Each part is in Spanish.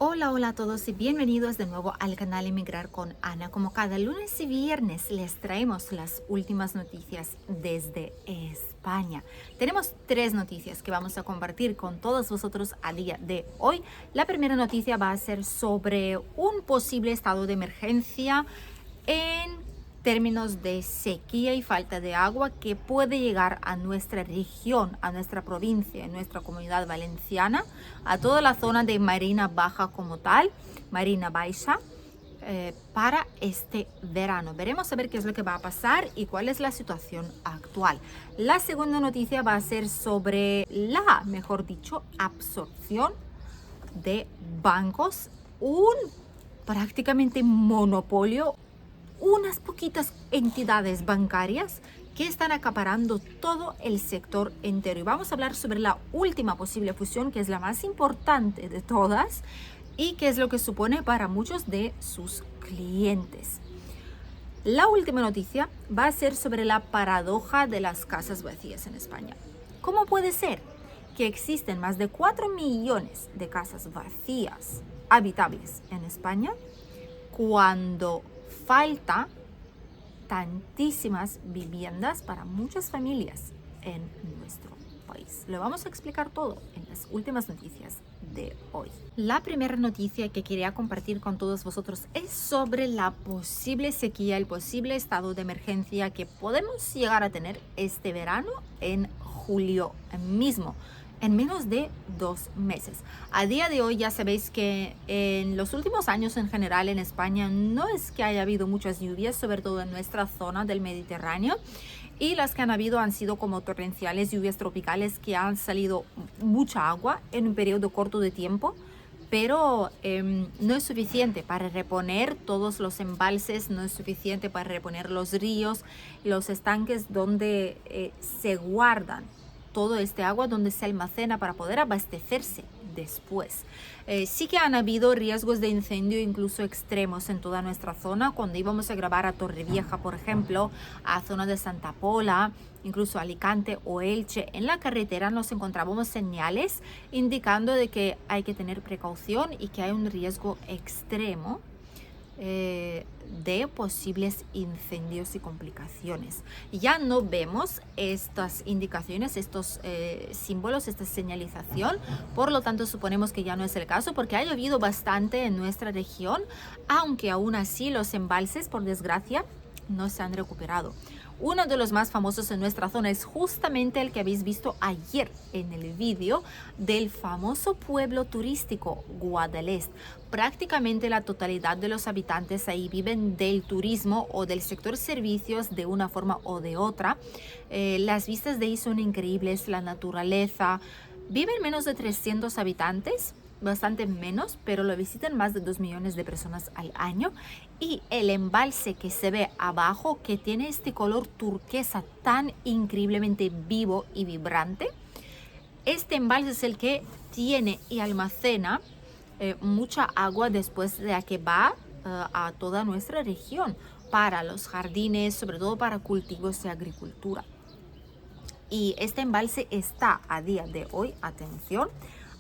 Hola, hola a todos y bienvenidos de nuevo al canal Emigrar con Ana. Como cada lunes y viernes les traemos las últimas noticias desde España. Tenemos tres noticias que vamos a compartir con todos vosotros a día de hoy. La primera noticia va a ser sobre un posible estado de emergencia en términos de sequía y falta de agua que puede llegar a nuestra región, a nuestra provincia, a nuestra comunidad valenciana, a toda la zona de Marina Baja como tal, Marina Baixa, para este verano. Veremos a ver qué es lo que va a pasar y cuál es la situación actual. La segunda noticia va a ser sobre la, mejor dicho, absorción de bancos, un prácticamente monopolio, unas poquitas entidades bancarias que están acaparando todo el sector entero. Y vamos a hablar sobre la última posible fusión, que es la más importante de todas y que es lo que supone para muchos de sus clientes. La última noticia va a ser sobre la paradoja de las casas vacías en España. ¿Cómo puede ser que existen más de 4 millones de casas vacías habitables en España cuando falta tantísimas viviendas para muchas familias en nuestro país? Lo vamos a explicar todo en las últimas noticias de hoy. La primera noticia que quería compartir con todos vosotros es sobre la posible sequía, el posible estado de emergencia que podemos llegar a tener este verano en julio mismo, en menos de 2 meses. A día de hoy ya sabéis que en los últimos años en general en España no es que haya habido muchas lluvias, sobre todo en nuestra zona del Mediterráneo, y las que han habido han sido como torrenciales, lluvias tropicales que han salido mucha agua en un periodo corto de tiempo, pero no es suficiente para reponer todos los embalses, no es suficiente para reponer los ríos, los estanques donde se guardan todo este agua, donde se almacena para poder abastecerse después. Sí que han habido riesgos de incendio incluso extremos en toda nuestra zona. Cuando íbamos a grabar a Torrevieja, por ejemplo, a zona de Santa Pola, incluso Alicante o Elche, en la carretera nos encontrábamos señales indicando de que hay que tener precaución y que hay un riesgo extremo de posibles incendios y complicaciones. Ya no vemos estas indicaciones, estos símbolos, esta señalización, por lo tanto suponemos que ya no es el caso porque ha llovido bastante en nuestra región, aunque aún así los embalses, por desgracia, no se han recuperado. Uno de los más famosos en nuestra zona es justamente el que habéis visto ayer en el vídeo del famoso pueblo turístico Guadalest. Prácticamente la totalidad de los habitantes ahí viven del turismo o del sector servicios de una forma o de otra. Las vistas de ahí son increíbles, la naturaleza. Viven menos de 300 habitantes, bastante menos, pero lo visitan más de 2 millones de personas al año. Y el embalse que se ve abajo, que tiene este color turquesa tan increíblemente vivo y vibrante, este embalse es el que tiene y almacena mucha agua después de que va a toda nuestra región para los jardines, sobre todo para cultivos y agricultura. Y este embalse está a día de hoy, atención,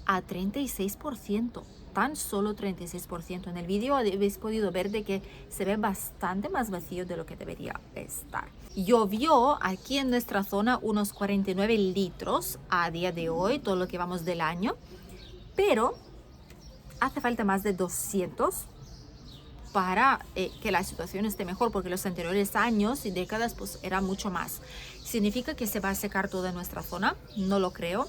a 36%, tan solo 36%. En el vídeo habéis podido ver de que se ve bastante más vacío de lo que debería estar. Llovió aquí en nuestra zona unos 49 litros a día de hoy, todo lo que vamos del año, pero hace falta más de 200 para que la situación esté mejor, porque los anteriores años y décadas pues era mucho más. ¿Significa que se va a secar toda nuestra zona? No lo creo.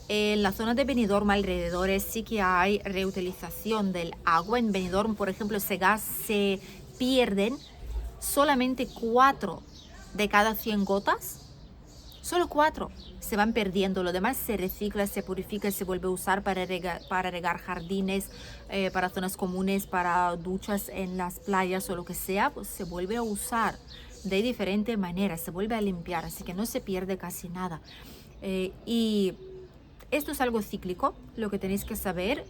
En la zona de Benidorm alrededores sí que hay reutilización del agua. En Benidorm, por ejemplo, se pierden solamente 4 de cada 100 gotas. Solo 4 se van perdiendo, lo demás se recicla, se purifica y se vuelve a usar para regar jardines, para zonas comunes, para duchas en las playas o lo que sea, pues se vuelve a usar de diferente manera, se vuelve a limpiar, así que no se pierde casi nada. Y esto es algo cíclico, lo que tenéis que saber.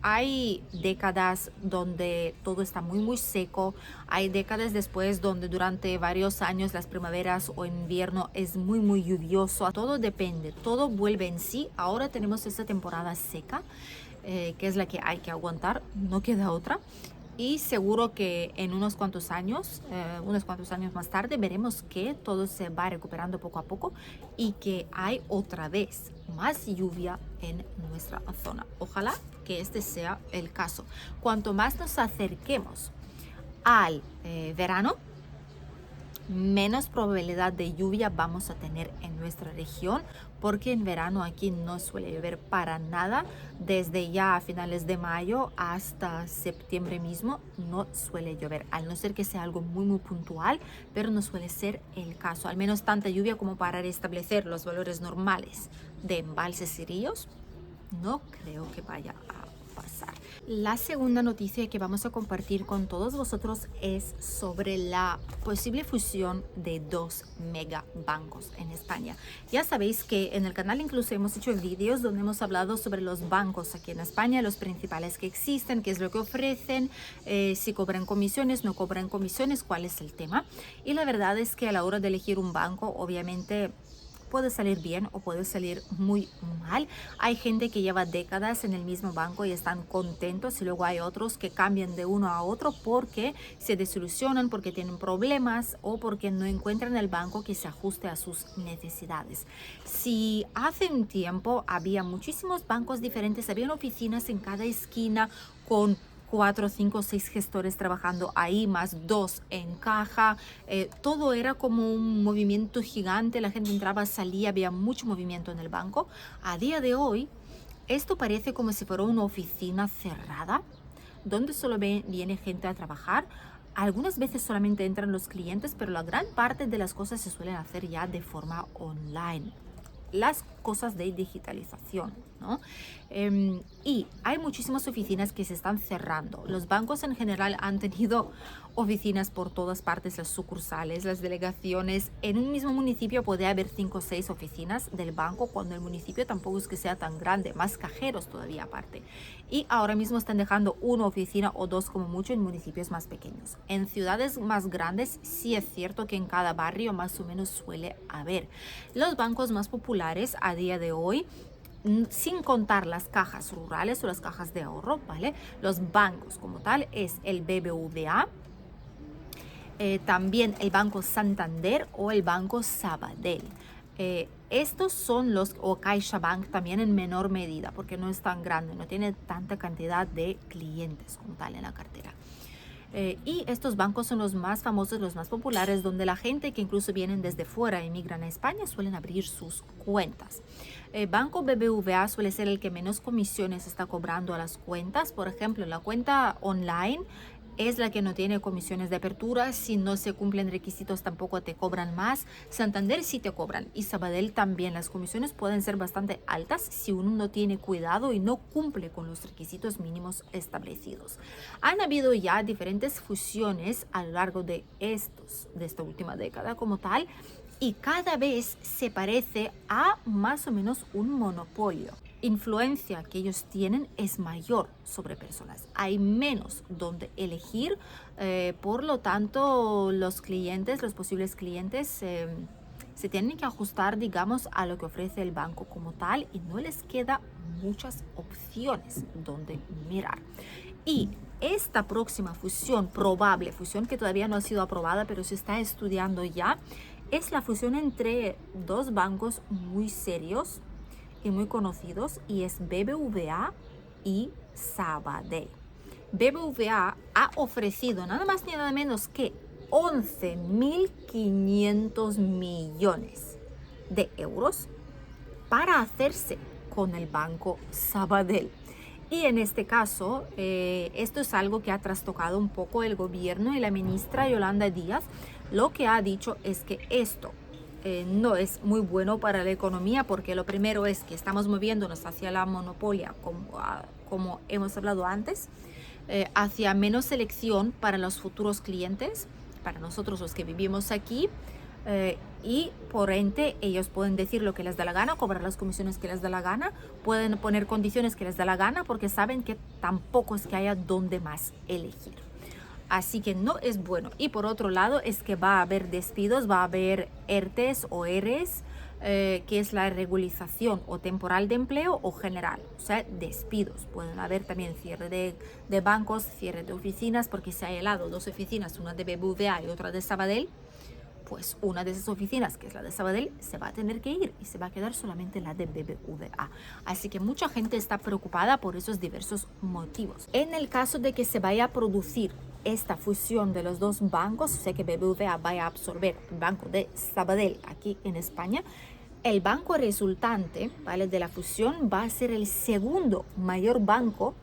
Hay décadas donde todo está muy seco, hay décadas después donde durante varios años las primaveras o invierno es muy lluvioso. Todo depende, todo vuelve en sí. Ahora tenemos esta temporada seca que es la que hay que aguantar, no queda otra. Y seguro que en unos cuantos años más tarde, veremos que todo se va recuperando poco a poco y que hay otra vez más lluvia en nuestra zona. Ojalá que este sea el caso. Cuanto más nos acerquemos al verano, menos probabilidad de lluvia vamos a tener en nuestra región, porque en verano aquí no suele llover para nada. Desde ya a finales de mayo hasta septiembre mismo no suele llover, al no ser que sea algo muy puntual, pero no suele ser el caso. Al menos tanta lluvia como para restablecer los valores normales de embalses y ríos, no creo que vaya a pasar. La segunda noticia que vamos a compartir con todos vosotros es sobre la posible fusión de 2 megabancos en España. Ya sabéis que en el canal incluso hemos hecho vídeos donde hemos hablado sobre los bancos aquí en España, los principales que existen, qué es lo que ofrecen, si cobran comisiones, no cobran comisiones, cuál es el tema. Y la verdad es que a la hora de elegir un banco, obviamente puede salir bien o puede salir muy mal. Hay gente que lleva décadas en el mismo banco y están contentos, y luego hay otros que cambian de uno a otro porque se desilusionan, porque tienen problemas o porque no encuentran el banco que se ajuste a sus necesidades. Si hace un tiempo había muchísimos bancos diferentes, habían oficinas en cada esquina con 4, 5, 6 gestores trabajando ahí, más 2 en caja. Todo era como un movimiento gigante, la gente entraba, salía, había mucho movimiento en el banco. A día de hoy, esto parece como si fuera una oficina cerrada, donde solo viene gente a trabajar. Algunas veces solamente entran los clientes, pero la gran parte de las cosas se suelen hacer ya de forma online. Las cosas de digitalización, ¿no? Y hay muchísimas oficinas que se están cerrando. Los bancos en general han tenido oficinas por todas partes, las sucursales, las delegaciones. En un mismo municipio puede haber 5 o 6 oficinas del banco, cuando el municipio tampoco es que sea tan grande, más cajeros todavía aparte. Y ahora mismo están dejando una oficina o 2 como mucho en municipios más pequeños. En ciudades más grandes sí es cierto que en cada barrio más o menos suele haber. Los bancos más populares a día de hoy, sin contar las cajas rurales o las cajas de ahorro, ¿vale? Los bancos como tal es el BBVA, también el Banco Santander o el Banco Sabadell. Estos son los, o CaixaBank también en menor medida, porque no es tan grande, no tiene tanta cantidad de clientes como tal en la cartera. Y estos bancos son los más famosos, los más populares, donde la gente que incluso vienen desde fuera, emigran a España, suelen abrir sus cuentas. Banco BBVA suele ser el que menos comisiones está cobrando a las cuentas. Por ejemplo, la cuenta online es la que no tiene comisiones de apertura. Si no se cumplen requisitos tampoco te cobran más. Santander sí te cobran, y Sabadell también. Las comisiones pueden ser bastante altas si uno no tiene cuidado y no cumple con los requisitos mínimos establecidos. Han habido ya diferentes fusiones a lo largo de esta última década como tal, y cada vez se parece a más o menos un monopolio. Influencia que ellos tienen es mayor sobre personas, hay menos donde elegir, por lo tanto los posibles clientes se tienen que ajustar, digamos, a lo que ofrece el banco como tal, y no les queda muchas opciones donde mirar. Y esta próxima fusión, probable fusión que todavía no ha sido aprobada pero se está estudiando ya, es la fusión entre 2 bancos muy serios y muy conocidos, y es BBVA y Sabadell. BBVA ha ofrecido nada más ni nada menos que 11.500 millones de euros para hacerse con el banco Sabadell. Y en este caso, esto es algo que ha trastocado un poco el gobierno, y la ministra Yolanda Díaz lo que ha dicho es que esto no es muy bueno para la economía, porque lo primero es que estamos moviéndonos hacia la monopolia, como hemos hablado antes, hacia menos selección para los futuros clientes, para nosotros los que vivimos aquí, y por ende ellos pueden decir lo que les da la gana, cobrar las comisiones que les da la gana, pueden poner condiciones que les da la gana, porque saben que tampoco es que haya donde más elegir. Así que no es bueno. Y por otro lado es que va a haber despidos, va a haber ERTES o ERES, que es la regularización o temporal de empleo o general, o sea, despidos. Pueden haber también cierre de bancos, cierre de oficinas, porque se ha helado dos oficinas, una de BBVA y otra de Sabadell, pues una de esas oficinas, que es la de Sabadell, se va a tener que ir y se va a quedar solamente la de BBVA. Así que mucha gente está preocupada por esos diversos motivos. En el caso de que se vaya a producir esta fusión de los dos bancos, o sea que BBVA vaya a absorber el banco de Sabadell aquí en España, el banco resultante, ¿vale?, de la fusión va a ser el segundo mayor banco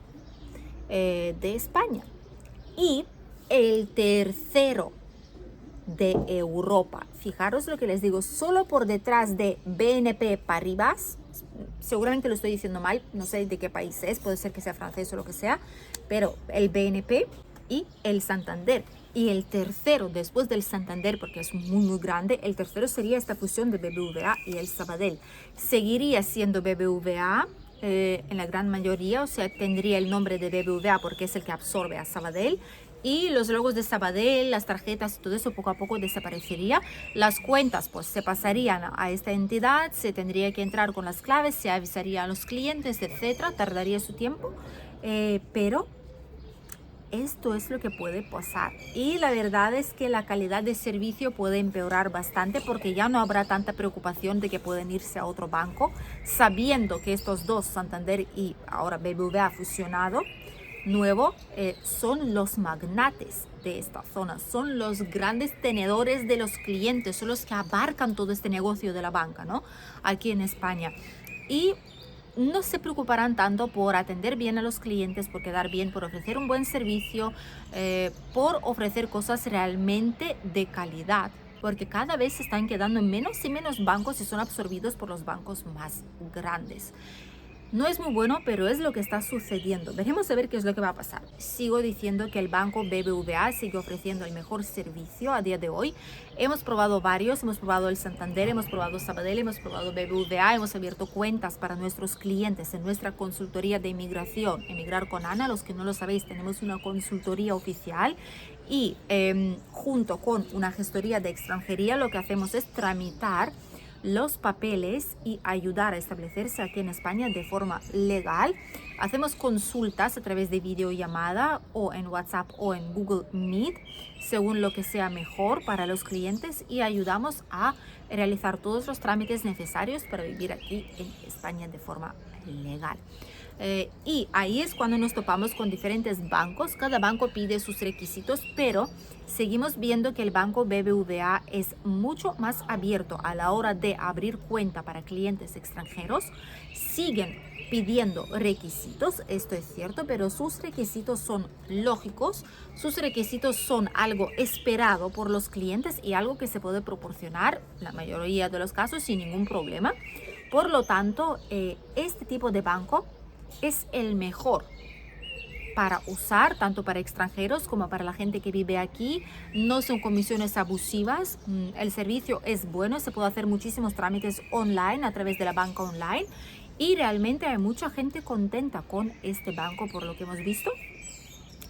de España y el tercero de Europa. Fijaros lo que les digo, solo por detrás de BNP Paribas, seguramente lo estoy diciendo mal, no sé de qué país es, puede ser que sea francés o lo que sea, pero el BNP y el Santander. Y el tercero, después del Santander, porque es muy grande, el tercero sería esta fusión de BBVA y el Sabadell. Seguiría siendo BBVA en la gran mayoría, o sea, tendría el nombre de BBVA porque es el que absorbe a Sabadell. Y los logos de Sabadell, las tarjetas, todo eso poco a poco desaparecería. Las cuentas pues se pasarían a esta entidad, se tendría que entrar con las claves, se avisaría a los clientes, etcétera. Tardaría su tiempo, pero esto es lo que puede pasar. Y la verdad es que la calidad de servicio puede empeorar bastante porque ya no habrá tanta preocupación de que pueden irse a otro banco, sabiendo que estos dos, Santander y ahora BBVA fusionado, nuevo, son los magnates de esta zona, son los grandes tenedores de los clientes, son los que abarcan todo este negocio de la banca, ¿no?, aquí en España. Y no se preocuparán tanto por atender bien a los clientes, por quedar bien, por ofrecer un buen servicio, por ofrecer cosas realmente de calidad, porque cada vez se están quedando menos y menos bancos y son absorbidos por los bancos más grandes. No es muy bueno, pero es lo que está sucediendo. Veremos a ver qué es lo que va a pasar. Sigo diciendo que el banco BBVA sigue ofreciendo el mejor servicio a día de hoy. Hemos probado varios, hemos probado el Santander, hemos probado Sabadell, hemos probado BBVA, hemos abierto cuentas para nuestros clientes en nuestra consultoría de inmigración, Emigrar con Ana. Los que no lo sabéis, tenemos una consultoría oficial y junto con una gestoría de extranjería lo que hacemos es tramitar los papeles y ayudar a establecerse aquí en España de forma legal. Hacemos consultas a través de videollamada o en WhatsApp o en Google Meet, según lo que sea mejor para los clientes, y ayudamos a realizar todos los trámites necesarios para vivir aquí en España de forma legal. Y ahí es cuando nos topamos con diferentes bancos. Cada banco pide sus requisitos, pero seguimos viendo que el banco BBVA es mucho más abierto a la hora de abrir cuenta para clientes extranjeros. Siguen pidiendo requisitos, esto es cierto, pero sus requisitos son lógicos, sus requisitos son algo esperado por los clientes y algo que se puede proporcionar la mayoría de los casos sin ningún problema. Por lo tanto, este tipo de banco es el mejor para usar, tanto para extranjeros como para la gente que vive aquí. No son comisiones abusivas, el servicio es bueno, se puede hacer muchísimos trámites online a través de la banca online y realmente hay mucha gente contenta con este banco por lo que hemos visto.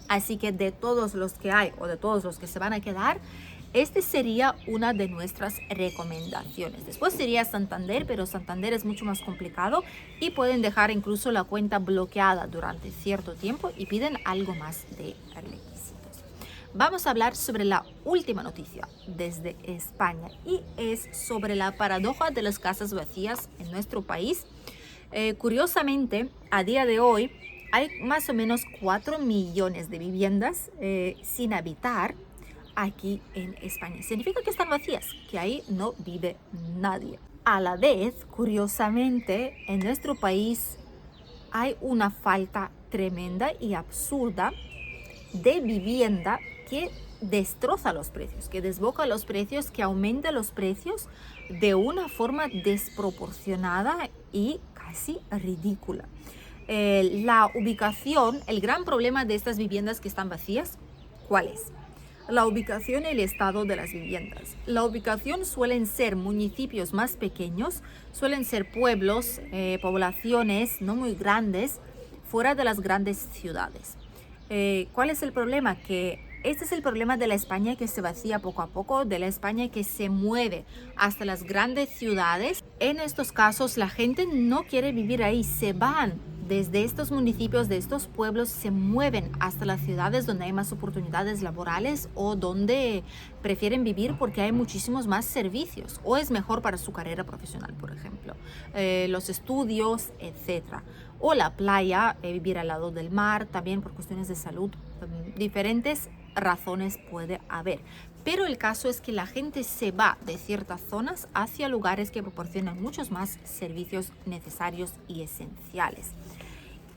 Así que de todos los que hay o de todos los que se van a quedar, este sería una de nuestras recomendaciones. Después sería Santander, pero Santander es mucho más complicado y pueden dejar incluso la cuenta bloqueada durante cierto tiempo y piden algo más de requisitos. Vamos a hablar sobre la última noticia desde España y es sobre la paradoja de las casas vacías en nuestro país. Curiosamente, a día de hoy hay más o menos 4 millones de viviendas sin habitar aquí en España. Significa que están vacías, que ahí no vive nadie. A la vez, curiosamente, en nuestro país hay una falta tremenda y absurda de vivienda que destroza los precios, que desboca los precios, que aumenta los precios de una forma desproporcionada y casi ridícula. La ubicación, el gran problema de estas viviendas que están vacías, ¿cuál es? La ubicación y el estado de las viviendas. La ubicación suelen ser municipios más pequeños, suelen ser pueblos, poblaciones no muy grandes, fuera de las grandes ciudades. ¿Cuál es el problema? Que Este es el problema de la España que se vacía poco a poco, de la España que se mueve hasta las grandes ciudades. En estos casos la gente no quiere vivir ahí, se van desde estos municipios, de estos pueblos, se mueven hasta las ciudades donde hay más oportunidades laborales o donde prefieren vivir porque hay muchísimos más servicios o es mejor para su carrera profesional, por ejemplo, los estudios, etcétera. O la playa, vivir al lado del mar, también por cuestiones de salud, diferentes razones puede haber. Pero el caso es que la gente se va de ciertas zonas hacia lugares que proporcionan muchos más servicios necesarios y esenciales.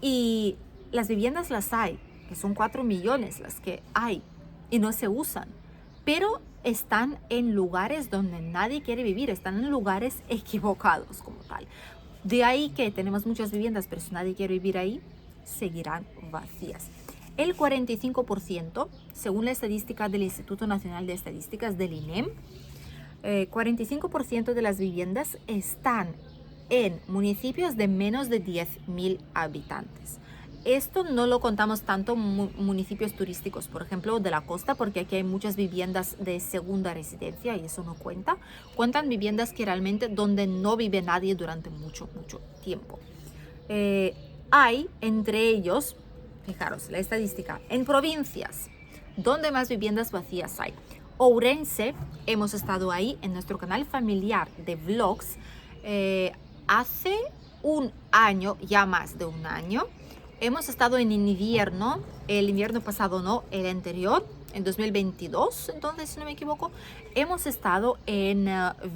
Y las viviendas las hay, que son 4 millones las que hay y no se usan, pero están en lugares donde nadie quiere vivir, están en lugares equivocados como tal. De ahí que tenemos muchas viviendas, pero si nadie quiere vivir ahí, seguirán vacías. El 45%, según la estadística del Instituto Nacional de Estadísticas del INEM, 45% de las viviendas están en municipios de menos de 10.000 habitantes. Esto no lo contamos tanto municipios turísticos, por ejemplo, de la costa, porque aquí hay muchas viviendas de segunda residencia y eso no cuenta. Cuentan viviendas que realmente donde no vive nadie durante mucho tiempo. Hay entre ellos, fijaros, la estadística, en provincias donde más viviendas vacías hay. Ourense, hemos estado ahí en nuestro canal familiar de vlogs, hace un año, ya más de un año. Hemos estado en invierno, el invierno pasado no, el anterior, en 2022, entonces si no me equivoco. Hemos estado en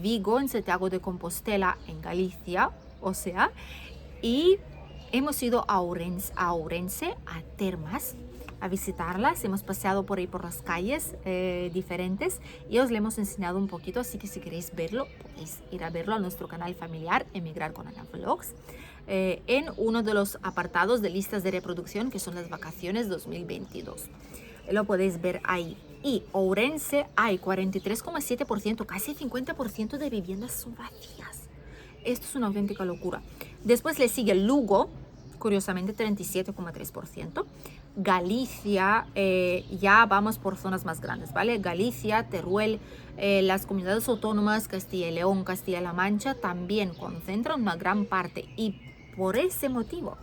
Vigo, en Santiago de Compostela, en Galicia, o sea, y hemos ido a Ourense, a Termas, a visitarlas. Hemos paseado por ahí por las calles diferentes y os le hemos enseñado un poquito, así que si queréis verlo, podéis ir a verlo a nuestro canal familiar, Emigrar con Ana Vlogs, en uno de los apartados de listas de reproducción que son las vacaciones 2022. Lo podéis ver ahí. Y Ourense hay 43,7%, casi 50% de viviendas son vacías. Esto es una auténtica locura. Después le sigue Lugo, curiosamente 37,3%. Galicia, ya vamos por zonas más grandes, ¿vale? Galicia, Teruel, las comunidades autónomas, Castilla y León, Castilla-La Mancha, también concentran una gran parte. Y por ese motivo,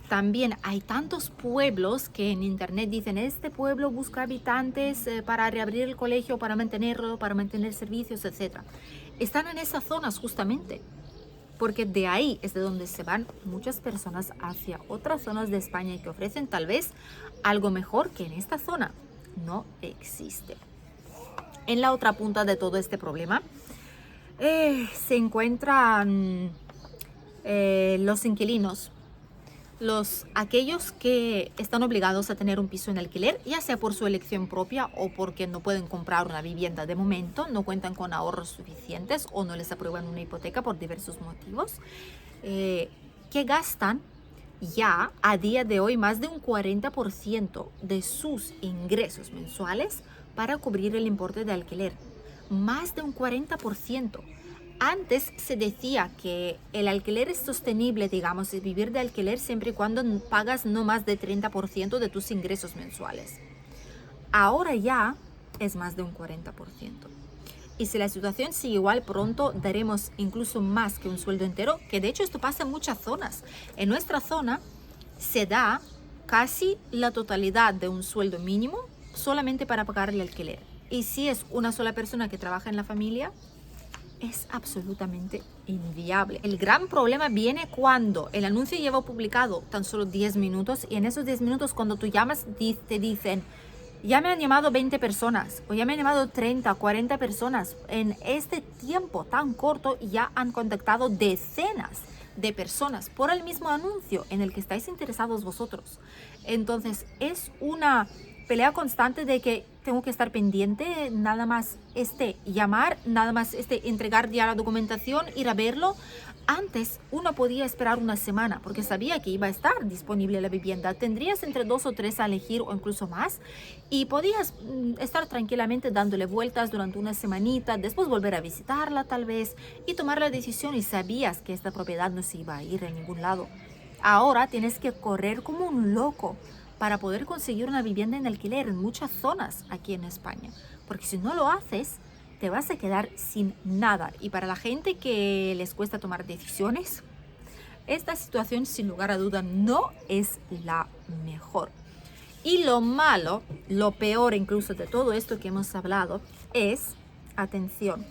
también hay tantos pueblos que en internet dicen, este pueblo busca habitantes para reabrir el colegio, para mantenerlo, para mantener servicios, etc. Están en esas zonas justamente, porque de ahí es de donde se van muchas personas hacia otras zonas de España que ofrecen tal vez algo mejor que en esta zona no existe. En la otra punta de todo este problema se encuentran los inquilinos, aquellos que están obligados a tener un piso en alquiler, ya sea por su elección propia o porque no pueden comprar una vivienda de momento, no cuentan con ahorros suficientes o no les aprueban una hipoteca por diversos motivos, que gastan ya a día de hoy más de un 40% de sus ingresos mensuales para cubrir el importe de alquiler. Más de un 40%. Antes se decía que el alquiler es sostenible, digamos, es vivir de alquiler siempre y cuando pagas no más de 30% de tus ingresos mensuales. Ahora ya es más de un 40%. Y si la situación sigue igual, pronto daremos incluso más que un sueldo entero, que de hecho esto pasa en muchas zonas. En nuestra zona se da casi la totalidad de un sueldo mínimo solamente para pagar el alquiler. Y si es una sola persona que trabaja en la familia, es absolutamente inviable. El gran problema viene cuando el anuncio lleva publicado tan solo 10 minutos y en esos 10 minutos cuando tú llamas te dicen, ya me han llamado 20 personas o ya me han llamado 30, 40 personas. En este tiempo tan corto ya han contactado decenas de personas por el mismo anuncio en el que estáis interesados vosotros. Entonces es una pelea constante de que tengo que estar pendiente, nada más llamar, nada más entregar ya la documentación, ir a verlo. Antes uno podía esperar una semana porque sabía que iba a estar disponible la vivienda. Tendrías entre 2 o 3 a elegir o incluso más y podías estar tranquilamente dándole vueltas durante una semanita, después volver a visitarla tal vez y tomar la decisión y sabías que esta propiedad no se iba a ir a ningún lado. Ahora tienes que correr como un loco para poder conseguir una vivienda en alquiler en muchas zonas aquí en España. Porque si no lo haces, te vas a quedar sin nada. Y para la gente que les cuesta tomar decisiones, esta situación sin lugar a duda no es la mejor. Y lo malo, lo peor incluso de todo esto que hemos hablado es, atención,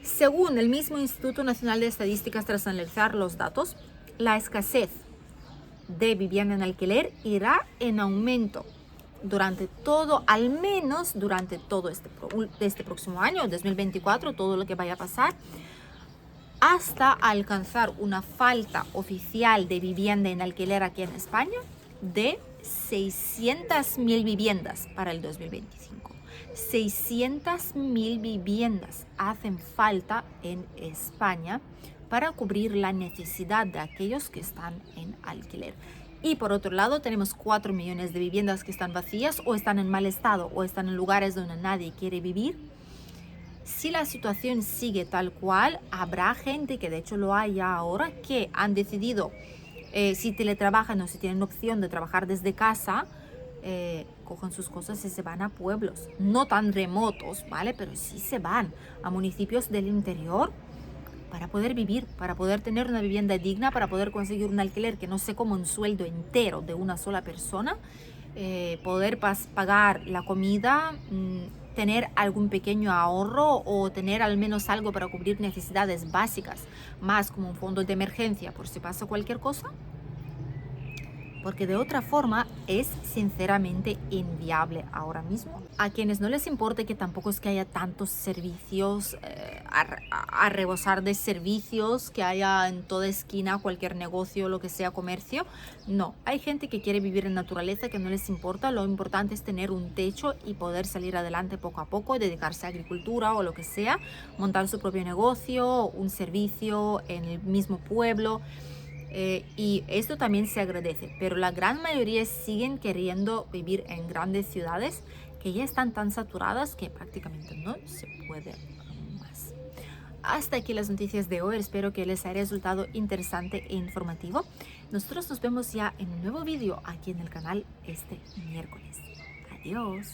según el mismo Instituto Nacional de Estadísticas, tras analizar los datos, la escasez de vivienda en alquiler irá en aumento durante todo, al menos durante todo este próximo año, 2024, todo lo que vaya a pasar, hasta alcanzar una falta oficial de vivienda en alquiler aquí en España de 600.000 viviendas para el 2025. 600.000 viviendas hacen falta en España para cubrir la necesidad de aquellos que están en alquiler. Y por otro lado tenemos 4 millones de viviendas que están vacías o están en mal estado o están en lugares donde nadie quiere vivir. Si la situación sigue tal cual, habrá gente, que de hecho lo hay ya ahora, que han decidido, si teletrabajan o si tienen opción de trabajar desde casa, cogen sus cosas y se van a pueblos, no tan remotos, ¿vale? Pero sí se van a municipios del interior para poder vivir, para poder tener una vivienda digna, para poder conseguir un alquiler que no sea como un sueldo entero de una sola persona, poder pagar la comida, tener algún pequeño ahorro o tener al menos algo para cubrir necesidades básicas, más como un fondo de emergencia por si pasa cualquier cosa. Porque de otra forma es sinceramente inviable ahora mismo. A quienes no les importe, que tampoco es que haya tantos servicios, a rebosar de servicios, que haya en toda esquina cualquier negocio, lo que sea, comercio. No, hay gente que quiere vivir en naturaleza, que no les importa. Lo importante es tener un techo y poder salir adelante poco a poco, dedicarse a agricultura o lo que sea, montar su propio negocio, un servicio en el mismo pueblo. Y esto también se agradece, pero la gran mayoría siguen queriendo vivir en grandes ciudades que ya están tan saturadas que prácticamente no se puede más. Hasta aquí las noticias de hoy, espero que les haya resultado interesante e informativo. Nosotros nos vemos ya en un nuevo vídeo aquí en el canal este miércoles. Adiós.